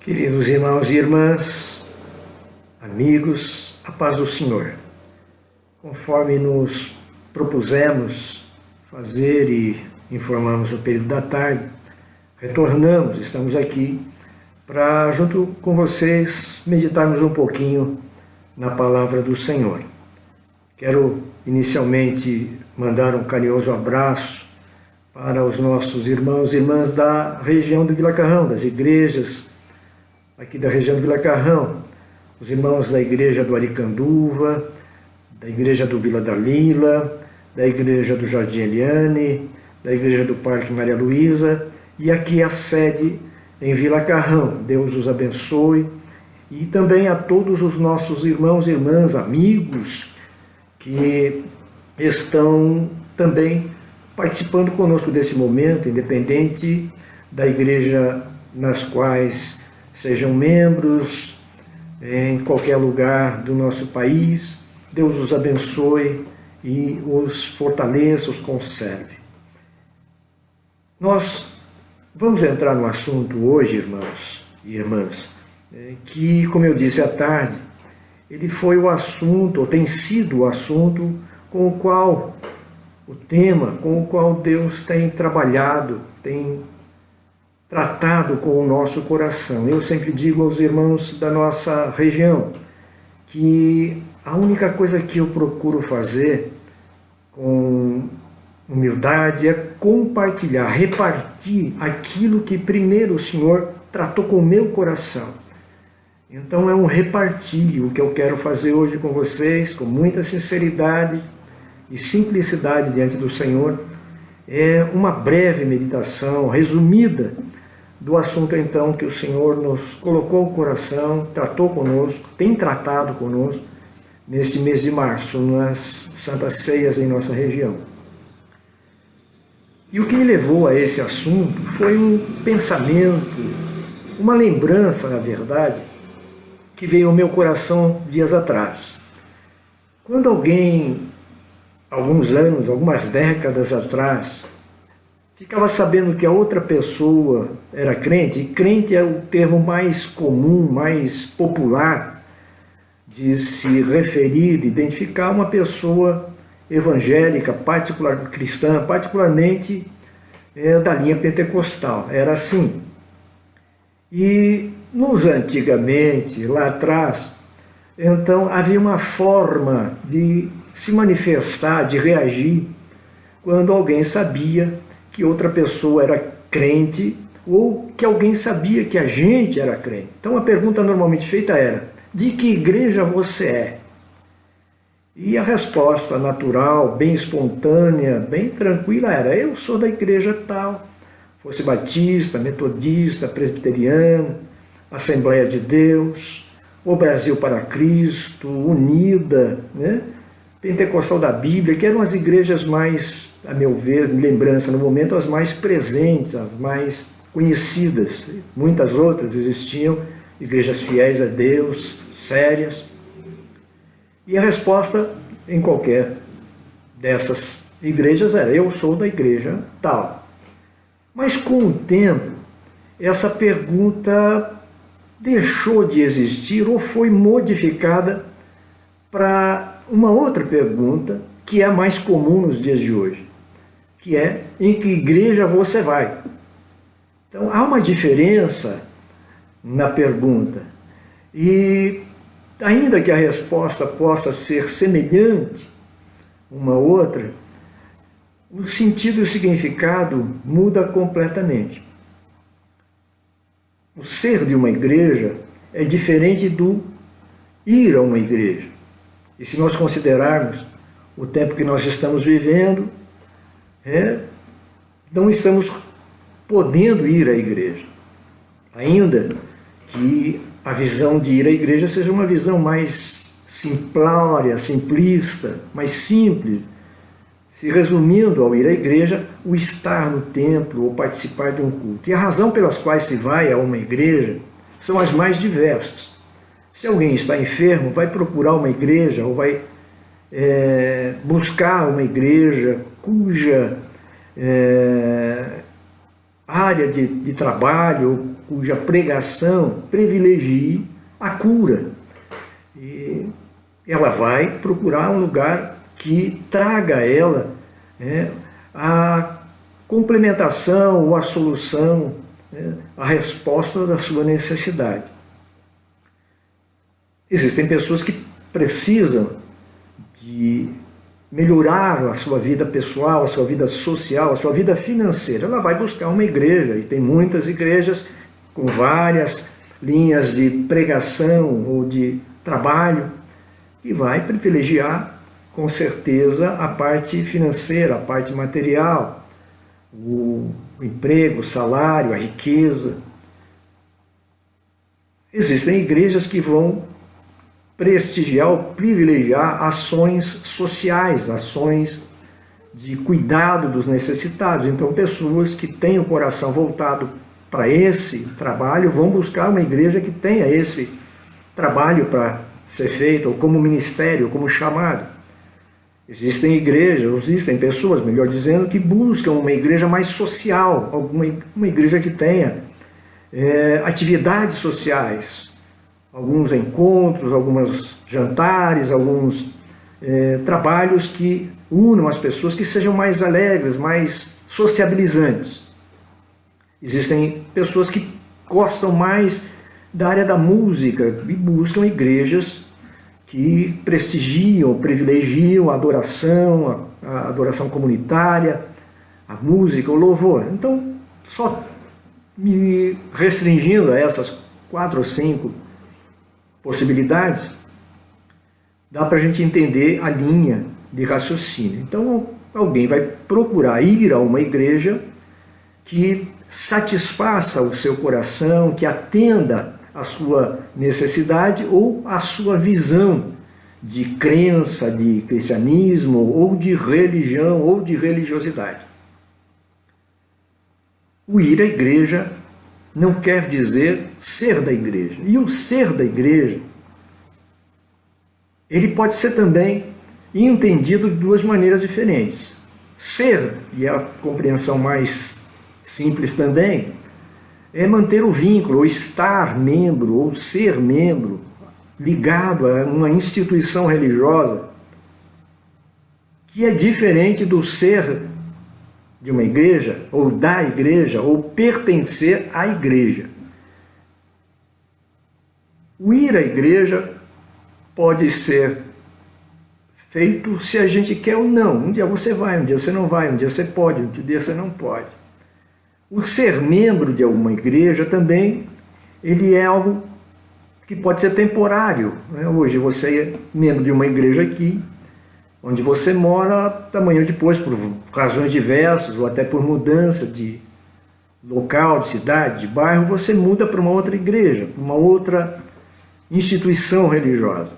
Queridos irmãos e irmãs, amigos, a paz do Senhor. Conforme nos propusemos fazer e informamos no período da tarde, retornamos, estamos aqui para, junto com vocês, meditarmos um pouquinho na palavra do Senhor. Quero inicialmente mandar um carinhoso abraço para os nossos irmãos e irmãs da região do Vila Carrão, das igrejas aqui da região do Vila Carrão, os irmãos da igreja do Aricanduva, da igreja do Vila da Lila, da igreja do Jardim Eliane, da igreja do Parque Maria Luísa e aqui a sede em Vila Carrão. Deus os abençoe. E também a todos os nossos irmãos e irmãs, amigos, que estão também participando conosco desse momento, independente da igreja nas quais sejam membros, em qualquer lugar do nosso país. Deus os abençoe e os fortaleça, os conserve. Nós vamos entrar no assunto hoje, irmãos e irmãs, que, como eu disse à tarde, ele foi o assunto, ou tem sido o assunto com o qual, o tema com o qual Deus tem trabalhado, tem tratado com o nosso coração. Eu sempre digo aos irmãos da nossa região que a única coisa que eu procuro fazer com humildade é compartilhar, repartir aquilo que primeiro o Senhor tratou com o meu coração. Então é um repartir o que eu quero fazer hoje com vocês, com muita sinceridade e simplicidade diante do Senhor. É uma breve meditação, resumida, do assunto então que o Senhor nos colocou no coração, tratou conosco, tem tratado conosco nesse mês de março, nas Santas Ceias em nossa região. E o que me levou a esse assunto foi um pensamento, uma lembrança, na verdade, que veio ao meu coração dias atrás. Quando alguém, alguns anos, algumas décadas atrás, ficava sabendo que a outra pessoa era crente, e crente é o termo mais comum, mais popular de se referir, de identificar uma pessoa evangélica, cristã, particularmente da linha pentecostal. Era assim. E antigamente, lá atrás, então havia uma forma de se manifestar, de reagir, quando alguém sabia que outra pessoa era crente ou que alguém sabia que a gente era crente. Então a pergunta normalmente feita era: de que igreja você é? E a resposta natural, bem espontânea, bem tranquila era: eu sou da igreja tal, fosse batista, metodista, presbiteriano, Assembleia de Deus, o Brasil para Cristo, Unida, né? Pentecostal da Bíblia, que eram as igrejas mais, a meu ver, lembrança no momento, as mais presentes, as mais conhecidas. Muitas outras existiam, igrejas fiéis a Deus, sérias. E a resposta em qualquer dessas igrejas era: eu sou da igreja tal. Mas com o tempo, essa pergunta deixou de existir ou foi modificada para uma outra pergunta que é a mais comum nos dias de hoje, que é: em que igreja você vai? Então há uma diferença na pergunta, e ainda que a resposta possa ser semelhante uma à outra, o sentido e o significado muda completamente. O ser de uma igreja é diferente do ir a uma igreja. E se nós considerarmos o tempo que nós estamos vivendo, não estamos podendo ir à igreja. Ainda que a visão de ir à igreja seja uma visão mais simplória, simplista, mais simples, se resumindo ao ir à igreja, o estar no templo ou participar de um culto. E a razão pelas quais se vai a uma igreja são as mais diversas. Se alguém está enfermo, vai procurar uma igreja ou vai buscar uma igreja cuja área de trabalho, cuja pregação privilegie a cura. E ela vai procurar um lugar que traga a ela a complementação ou a solução, a resposta da sua necessidade. Existem pessoas que precisam de melhorar a sua vida pessoal, a sua vida social, a sua vida financeira. Ela vai buscar uma igreja, e tem muitas igrejas com várias linhas de pregação ou de trabalho, e vai privilegiar, com certeza, a parte financeira, a parte material, o emprego, o salário, a riqueza. Existem igrejas que vão prestigiar ou privilegiar ações sociais, ações de cuidado dos necessitados. Então, pessoas que têm o coração voltado para esse trabalho vão buscar uma igreja que tenha esse trabalho para ser feito, ou como ministério, ou como chamado. Existem igrejas, existem pessoas, melhor dizendo, que buscam uma igreja mais social, uma igreja que tenha atividades sociais, alguns encontros, alguns jantares, alguns trabalhos que unam as pessoas, que sejam mais alegres, mais sociabilizantes. Existem pessoas que gostam mais da área da música e buscam igrejas que prestigiam, privilegiam a adoração comunitária, a música, o louvor. Então, só me restringindo a essas 4 ou 5 possibilidades, dá para a gente entender a linha de raciocínio. Então, alguém vai procurar ir a uma igreja que satisfaça o seu coração, que atenda a sua necessidade ou a sua visão de crença, de cristianismo, ou de religião, ou de religiosidade. O ir à igreja não quer dizer ser da igreja. E o ser da igreja, ele pode ser também entendido de 2 maneiras diferentes. Ser, e é a compreensão mais simples também, é manter o vínculo, ou estar membro, ou ser membro, ligado a uma instituição religiosa, que é diferente do ser de uma igreja, ou da igreja, ou pertencer à igreja. O ir à igreja pode ser feito se a gente quer ou não. Um dia você vai, um dia você não vai, um dia você pode, um dia você não pode. O ser membro de alguma igreja também, ele é algo que pode ser temporário. Hoje você é membro de uma igreja aqui, onde você mora, amanhã depois, por razões diversas, ou até por mudança de local, de cidade, de bairro, você muda para uma outra igreja, para uma outra instituição religiosa.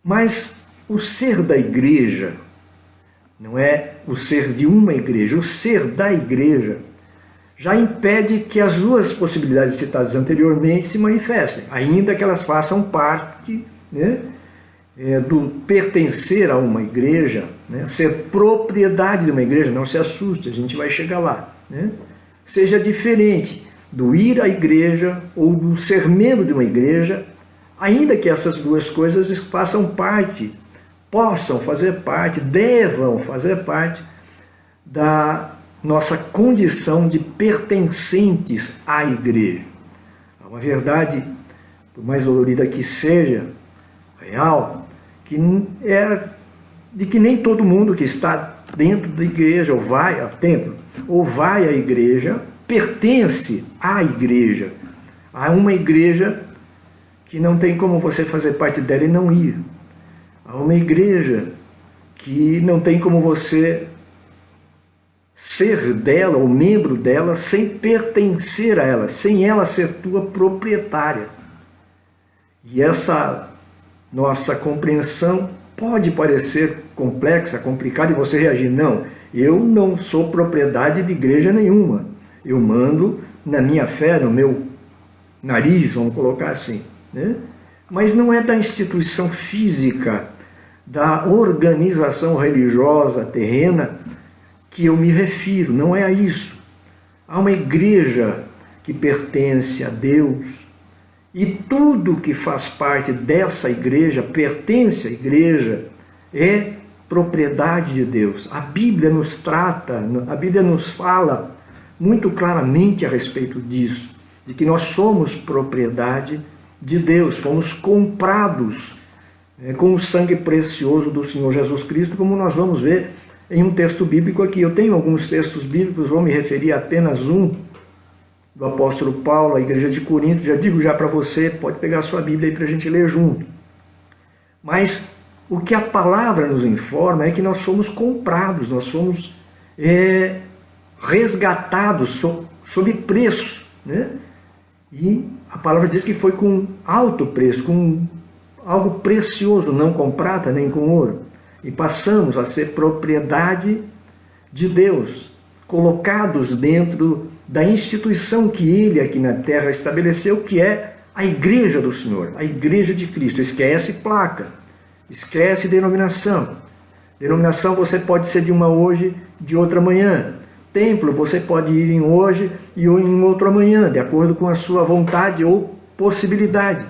Mas o ser da igreja não é o ser de uma igreja, o ser da igreja já impede que as 2 possibilidades citadas anteriormente se manifestem, ainda que elas façam parte, do pertencer a uma igreja, ser propriedade de uma igreja. Não se assuste, a gente vai chegar lá. Seja diferente do ir à igreja ou do ser membro de uma igreja, ainda que essas 2 coisas façam parte, possam fazer parte, devam fazer parte da nossa condição de pertencentes à igreja. É uma verdade, por mais dolorida que seja, real, que é de que nem todo mundo que está dentro da igreja, ou vai ao templo, ou vai à igreja, pertence à igreja. Há uma igreja que não tem como você fazer parte dela e não ir. Há uma igreja que não tem como você ser dela ou membro dela sem pertencer a ela, sem ela ser tua proprietária. E essa nossa compreensão pode parecer complexa, complicada, e você reagir: não, eu não sou propriedade de igreja nenhuma, eu mando na minha fé, no meu nariz, vamos colocar assim, Mas não é da instituição física, da organização religiosa terrena, que eu me refiro, não é a isso. Há uma igreja que pertence a Deus, e tudo que faz parte dessa igreja, pertence à igreja, é propriedade de Deus. A Bíblia nos trata, a Bíblia nos fala muito claramente a respeito disso, de que nós somos propriedade de Deus, fomos comprados com o sangue precioso do Senhor Jesus Cristo, como nós vamos ver em um texto bíblico aqui. Eu tenho alguns textos bíblicos, vou me referir a apenas um, do apóstolo Paulo, à igreja de Corinto. Já digo já para você, pode pegar a sua Bíblia aí para a gente ler junto. Mas o que a palavra nos informa é que nós fomos comprados, nós fomos resgatados sob preço, né? E a palavra diz que foi com alto preço, com algo precioso, não com prata nem com ouro. E passamos a ser propriedade de Deus, colocados dentro da instituição que Ele aqui na terra estabeleceu, que é a igreja do Senhor, a igreja de Cristo. Esquece placa, esquece denominação. Denominação você pode ser de uma hoje, de outra amanhã. Templo você pode ir em hoje e em outro amanhã, de acordo com a sua vontade ou possibilidade.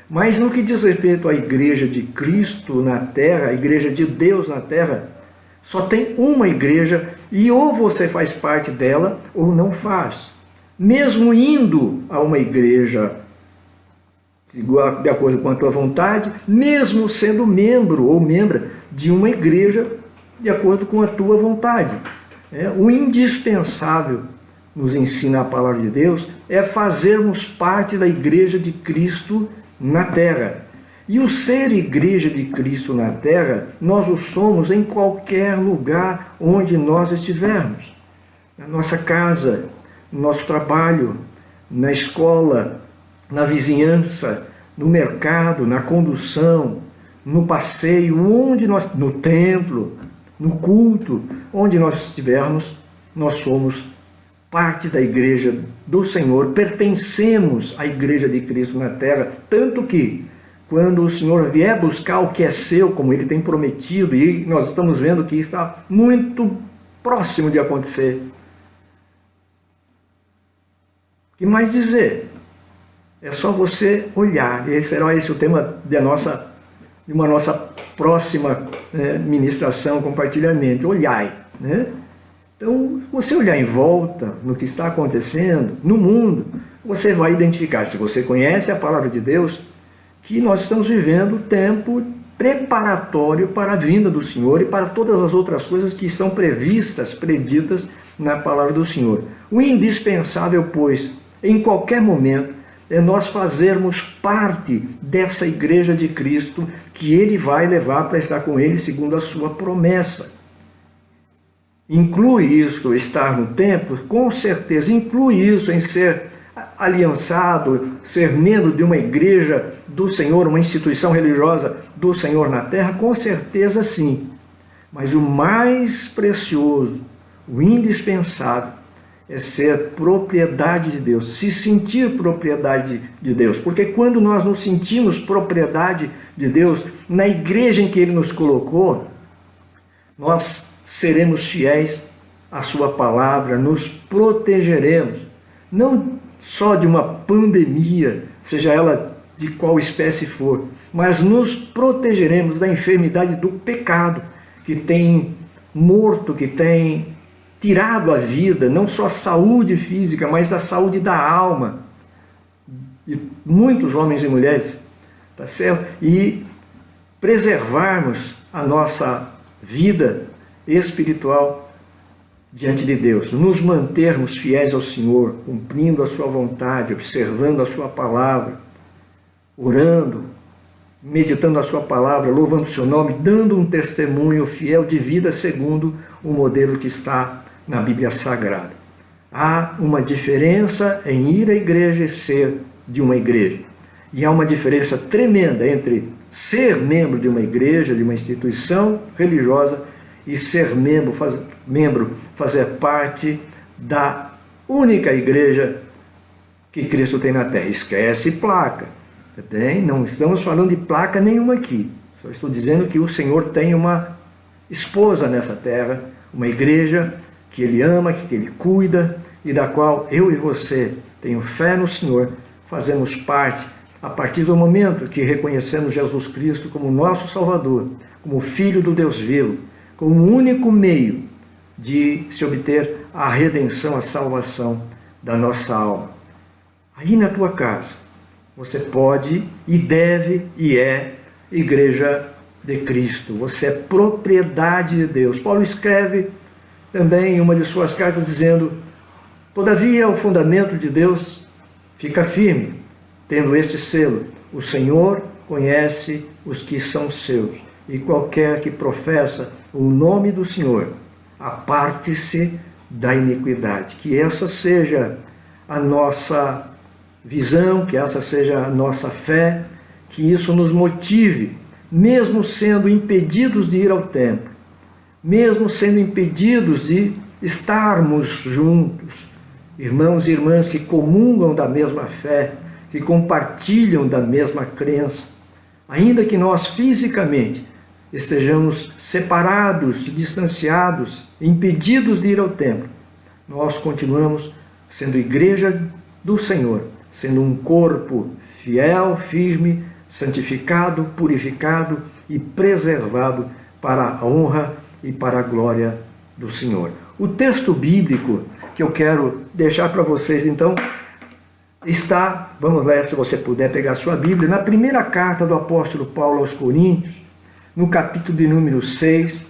Mas no que diz respeito à igreja de Cristo na terra, a igreja de Deus na terra, só tem uma igreja e ou você faz parte dela ou não faz. Mesmo indo a uma igreja de acordo com a tua vontade, mesmo sendo membro ou membra de uma igreja de acordo com a tua vontade. O indispensável, nos ensina a palavra de Deus, é fazermos parte da igreja de Cristo na terra. E o ser igreja de Cristo na terra, nós o somos em qualquer lugar onde nós estivermos. Na nossa casa, no nosso trabalho, na escola, na vizinhança, no mercado, na condução, no passeio, no templo, no culto, onde nós estivermos, nós somos parte da igreja do Senhor, pertencemos à igreja de Cristo na terra, tanto que quando o Senhor vier buscar o que é seu, como Ele tem prometido, e nós estamos vendo que está muito próximo de acontecer. O que mais dizer? É só você olhar, e será esse o tema de uma nossa próxima ministração, compartilhamento. Olhai, né? Então, você olhar em volta no que está acontecendo no mundo, você vai identificar, se você conhece a palavra de Deus, que nós estamos vivendo tempo preparatório para a vinda do Senhor e para todas as outras coisas que estão previstas, preditas na palavra do Senhor. O indispensável, pois, em qualquer momento, é nós fazermos parte dessa igreja de Cristo que Ele vai levar para estar com Ele segundo a sua promessa. Inclui isso estar no templo? Com certeza. Inclui isso em ser aliançado, ser membro de uma igreja do Senhor, uma instituição religiosa do Senhor na terra? Com certeza sim. Mas o mais precioso, o indispensável, é ser propriedade de Deus, se sentir propriedade de Deus. Porque quando nós nos sentimos propriedade de Deus, na igreja em que Ele nos colocou, nós seremos fiéis à sua palavra, nos protegeremos, não só de uma pandemia, seja ela de qual espécie for, mas nos protegeremos da enfermidade do pecado, que tem morto, que tem tirado a vida, não só a saúde física, mas a saúde da alma, de muitos homens e mulheres, tá certo? E preservarmos a nossa vida espiritual diante de Deus, nos mantermos fiéis ao Senhor, cumprindo a sua vontade, observando a sua palavra, orando, meditando a sua palavra, louvando o seu nome, dando um testemunho fiel de vida segundo o modelo que está na Bíblia Sagrada. Há uma diferença em ir à igreja e ser de uma igreja. E há uma diferença tremenda entre ser membro de uma igreja, de uma instituição religiosa, e ser membro, fazer parte da única igreja que Cristo tem na terra. Esquece placa. Bem, não estamos falando de placa nenhuma aqui. Só estou dizendo que o Senhor tem uma esposa nessa terra, Uma igreja que Ele ama, que Ele cuida e da qual eu e você, tenho fé no Senhor, fazemos parte a partir do momento que reconhecemos Jesus Cristo como nosso Salvador, como Filho do Deus vivo, como o único meio de se obter a redenção, a salvação da nossa alma. Aí na tua casa, você pode e deve e é igreja de Cristo. Você é propriedade de Deus. Paulo escreve também em uma de suas cartas dizendo: todavia o fundamento de Deus fica firme, tendo este selo: o Senhor conhece os que são seus, e qualquer que professa o nome do Senhor, aparte-se da iniquidade. Que essa seja a nossa visão, que essa seja a nossa fé, que isso nos motive, mesmo sendo impedidos de ir ao templo, mesmo sendo impedidos de estarmos juntos, irmãos e irmãs que comungam da mesma fé, que compartilham da mesma crença, ainda que nós fisicamente estejamos separados, distanciados, impedidos de ir ao templo, nós continuamos sendo igreja do Senhor, sendo um corpo fiel, firme, santificado, purificado e preservado para a honra e para a glória do Senhor. O texto bíblico que eu quero deixar para vocês, então, está, vamos ler, se você puder pegar a sua Bíblia, na primeira carta do apóstolo Paulo aos Coríntios, no capítulo de número 6,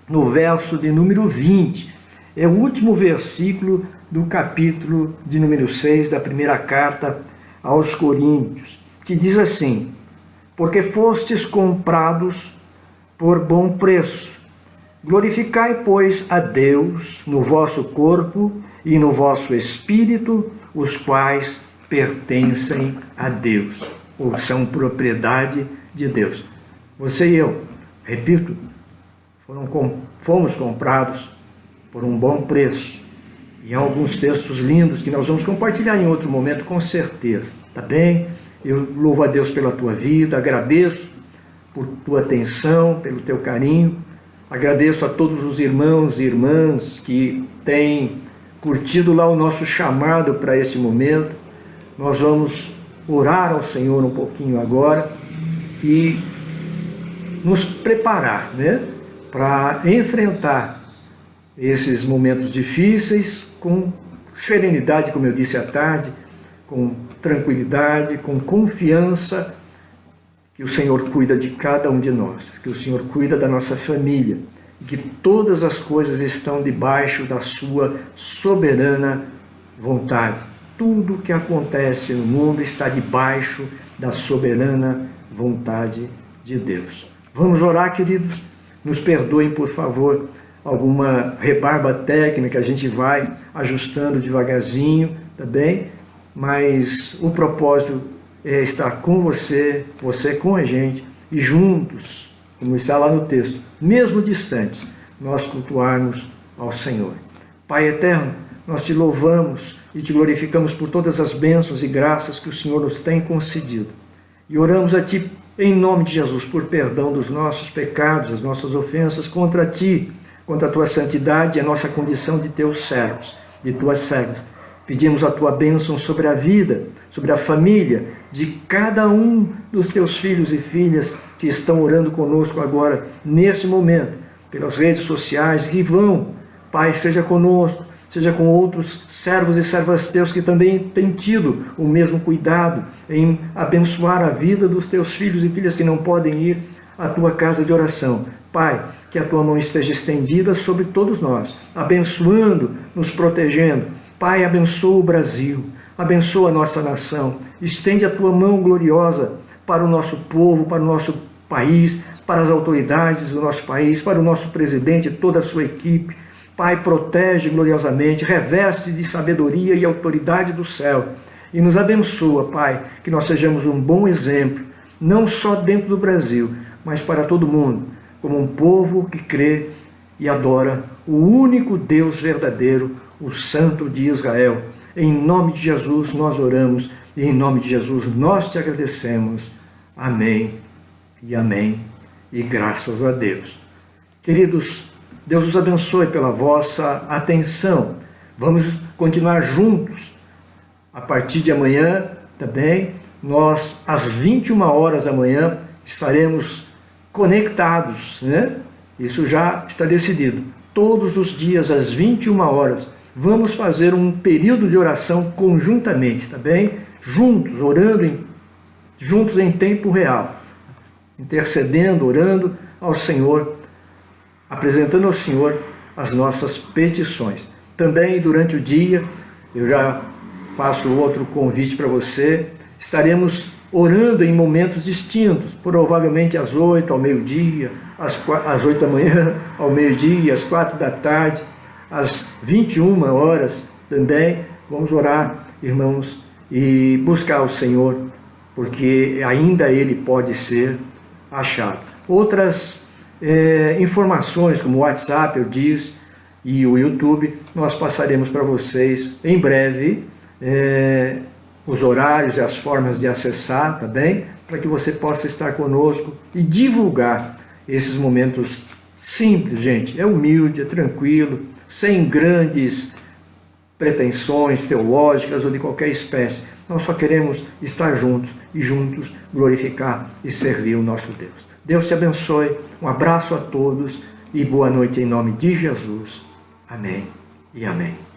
no verso de número 20. É o último versículo do capítulo de número 6 da primeira carta aos Coríntios, que diz assim: porque fostes comprados por bom preço, glorificai, pois, a Deus no vosso corpo e no vosso espírito, os quais pertencem a Deus, ou são propriedade de Deus. Você e eu, repito, fomos comprados por um bom preço. E há alguns textos lindos que nós vamos compartilhar em outro momento, com certeza. Tá bem? Eu louvo a Deus pela tua vida, agradeço por tua atenção, pelo teu carinho. Agradeço a todos os irmãos e irmãs que têm curtido lá o nosso chamado para esse momento. Nós vamos orar ao Senhor um pouquinho agora e nos preparar, para enfrentar esses momentos difíceis com serenidade, como eu disse à tarde, com tranquilidade, com confiança que o Senhor cuida de cada um de nós, que o Senhor cuida da nossa família, e que todas as coisas estão debaixo da sua soberana vontade. Tudo que acontece no mundo está debaixo da soberana vontade de Deus. Vamos orar, queridos? Nos perdoem, por favor, alguma rebarba técnica, a gente vai ajustando devagarzinho, tá bem? Mas o propósito é estar com você, você com a gente, e juntos, como está lá no texto, mesmo distantes, nós cultuarmos ao Senhor. Pai eterno, nós te louvamos e te glorificamos por todas as bênçãos e graças que o Senhor nos tem concedido. E oramos a Ti, em nome de Jesus, por perdão dos nossos pecados, das nossas ofensas contra Ti, contra a Tua santidade e a nossa condição de Teus servos, de Tuas servas. Pedimos a Tua bênção sobre a vida, sobre a família de cada um dos Teus filhos e filhas que estão orando conosco agora, nesse momento, pelas redes sociais, que vão, Pai, seja conosco, seja com outros servos e servas Teus que também têm tido o mesmo cuidado em abençoar a vida dos Teus filhos e filhas que não podem ir à Tua casa de oração. Pai, que a Tua mão esteja estendida sobre todos nós, abençoando, nos protegendo. Pai, abençoa o Brasil, abençoa a nossa nação, estende a Tua mão gloriosa para o nosso povo, para o nosso país, para as autoridades do nosso país, para o nosso presidente e toda a sua equipe. Pai, protege gloriosamente, reveste de sabedoria e autoridade do céu e nos abençoa, Pai, que nós sejamos um bom exemplo, não só dentro do Brasil, mas para todo mundo, como um povo que crê e adora o único Deus verdadeiro, o Santo de Israel. Em nome de Jesus nós oramos e em nome de Jesus nós te agradecemos. Amém e amém e graças a Deus. Queridos, Deus os abençoe pela vossa atenção. Vamos continuar juntos. A partir de amanhã também, nós às 21 horas da manhã estaremos conectados, né? Isso já está decidido. Todos os dias às 21 horas vamos fazer um período de oração conjuntamente, tá bem? Juntos, orando juntos em tempo real, intercedendo, orando ao Senhor, apresentando ao Senhor as nossas petições. Também durante o dia, eu já faço outro convite para você, estaremos orando em momentos distintos, provavelmente às 8, ao meio-dia, às 8 da manhã, ao meio-dia, às 4 da tarde, às 21 horas também. Vamos orar, irmãos, e buscar o Senhor, porque ainda Ele pode ser achado. Outras informações, como o WhatsApp, eu disse, e o YouTube, nós passaremos para vocês em breve os horários e as formas de acessar, tá bem? Para que você possa estar conosco e divulgar esses momentos simples, gente. É humilde, é tranquilo, sem grandes pretensões teológicas ou de qualquer espécie. Nós só queremos estar juntos e juntos glorificar e servir o nosso Deus. Deus te abençoe, um abraço a todos e boa noite em nome de Jesus. Amém e amém.